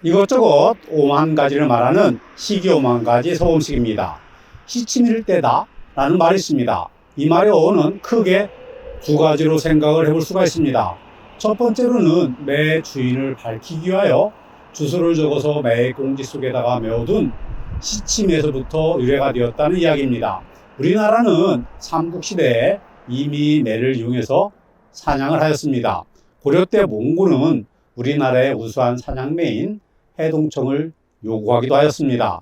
이것저것 오만 가지를 말하는 시기 오만 가지 소음식입니다. 시치미를 떼다 라는 말이 있습니다. 이 말의 어원은 크게 두 가지로 생각을 해볼 수가 있습니다. 첫 번째로는 매 주인을 밝히기 위하여 주소를 적어서 매 공지 속에다가 메워둔 시침에서부터 유래가 되었다는 이야기입니다. 우리나라는 삼국시대에 이미 매를 이용해서 사냥을 하였습니다. 고려 때 몽고는 우리나라의 우수한 사냥매인 해동청을 요구하기도 하였습니다.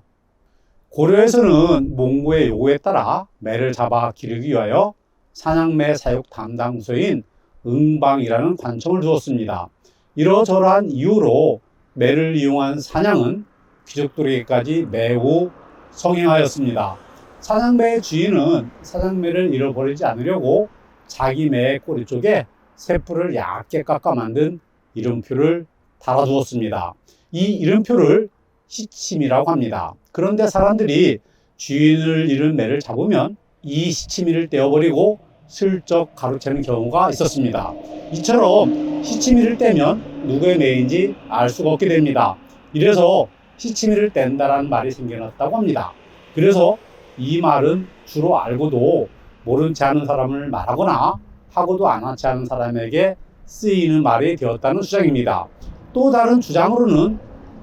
고려에서는 몽고의 요구에 따라 매를 잡아 기르기 위하여 사냥매 사육 담당 부서인 응방이라는 관청을 두었습니다. 이러저러한 이유로 매를 이용한 사냥은 귀족들에게까지 매우 성행하였습니다. 사냥매의 주인은 사냥매를 잃어버리지 않으려고 자기 매의 꼬리 쪽에 쇠뿔을 얇게 깎아 만든 이름표를 달아두었습니다. 이 이름표를 시침이라고 합니다. 그런데 사람들이 주인을 잃은 매를 잡으면 이 시치미를 떼어버리고 슬쩍 가로채는 경우가 있었습니다. 이처럼 시치미를 떼면 누구의 매인지 알 수가 없게 됩니다. 이래서 시치미를 뗀다라는 말이 생겨났다고 합니다. 그래서 이 말은 주로 알고도 모른 체 하는 사람을 말하거나 하고도 안 한 체 하는 사람에게 쓰이는 말이 되었다는 주장입니다. 또 다른 주장으로는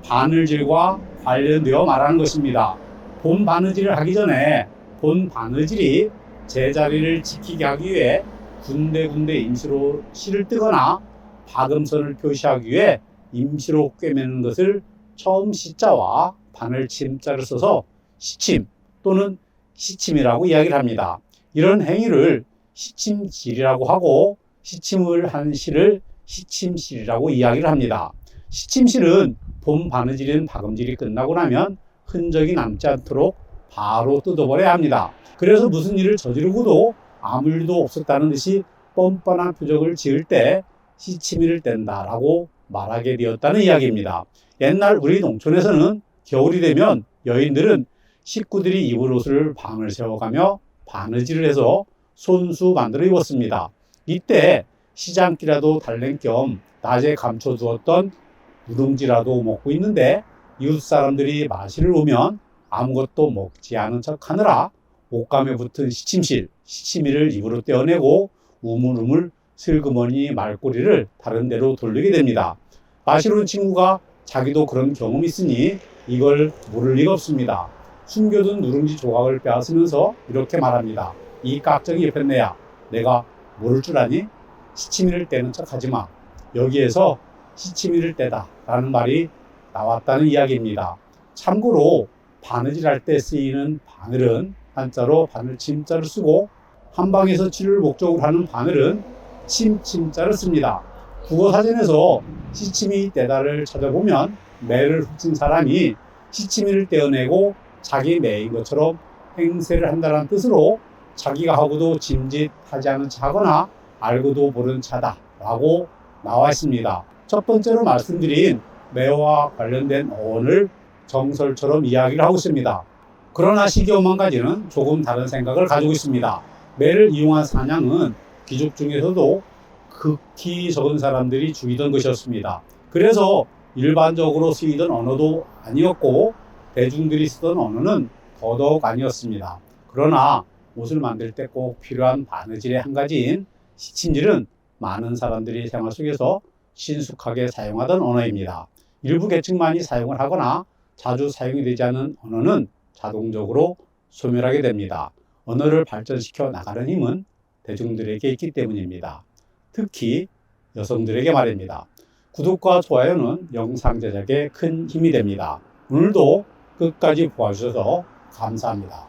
바느질과 관련되어 말하는 것입니다. 본 바느질을 하기 전에 본 바느질이 제자리를 지키게 하기 위해 군데군데 임시로 실을 뜨거나 박음선을 표시하기 위해 임시로 꿰매는 것을 처음 시자와 바늘 침자를 써서 시침 또는 시침이라고 이야기를 합니다. 이런 행위를 시침질이라고 하고 시침을 한 실을 시침실이라고 이야기를 합니다. 시침실은 본 바느질인 박음질이 끝나고 나면 흔적이 남지 않도록 바로 뜯어버려야 합니다. 그래서 무슨 일을 저지르고도 아무 일도 없었다는 듯이 뻔뻔한 표적을 지을 때 시치미를 뗀다라고 말하게 되었다는 이야기입니다. 옛날 우리 농촌에서는 겨울이 되면 여인들은 식구들이 입을 옷을 방을 세워가며 바느질을 해서 손수 만들어 입었습니다. 이때 시장기라도 달랠 겸 낮에 감춰두었던 누룽지라도 먹고 있는데 이웃 사람들이 마시를 오면 아무것도 먹지 않은 척 하느라 옷감에 붙은 시치미를 입으로 떼어내고 우물우물 슬그머니 말꼬리를 다른 데로 돌리게 됩니다. 마시러 온 친구가 자기도 그런 경험이 있으니 이걸 모를 리가 없습니다. 숨겨둔 누룽지 조각을 빼앗으면서 이렇게 말합니다. 이 깍정이 옆에내야 내가 모를 줄 아니? 시치미를 떼는 척 하지마. 여기에서 시치미를 떼다 라는 말이 나왔다는 이야기입니다. 참고로 바느질할 때 쓰이는 바늘은 한자로 바늘 침자를 쓰고 한방에서 치를 목적으로 하는 바늘은 침자를 씁니다. 국어사전에서 시치미 떼다를 찾아보면 매를 훔친 사람이 시치미를 떼어내고 자기 매인 것처럼 행세를 한다는 뜻으로 자기가 하고도 짐짓하지 않은 차거나 알고도 모르는 차다 라고 나와 있습니다. 첫 번째로 말씀드린 매와 관련된 어원을 정설처럼 이야기를 하고 있습니다. 그러나 시기오만 가지는 조금 다른 생각을 가지고 있습니다. 매를 이용한 사냥은 귀족 중에서도 극히 적은 사람들이 죽이던 것이었습니다. 그래서 일반적으로 쓰이던 언어도 아니었고 대중들이 쓰던 언어는 더더욱 아니었습니다. 그러나 옷을 만들 때 꼭 필요한 바느질의 한 가지인 시침질은 많은 사람들이 생활 속에서 신숙하게 사용하던 언어입니다. 일부 계층만이 사용을 하거나 자주 사용이 되지 않는 언어는 자동적으로 소멸하게 됩니다. 언어를 발전시켜 나가는 힘은 대중들에게 있기 때문입니다. 특히 여성들에게 말입니다. 구독과 좋아요는 영상 제작에 큰 힘이 됩니다. 오늘도 끝까지 보아주셔서 감사합니다.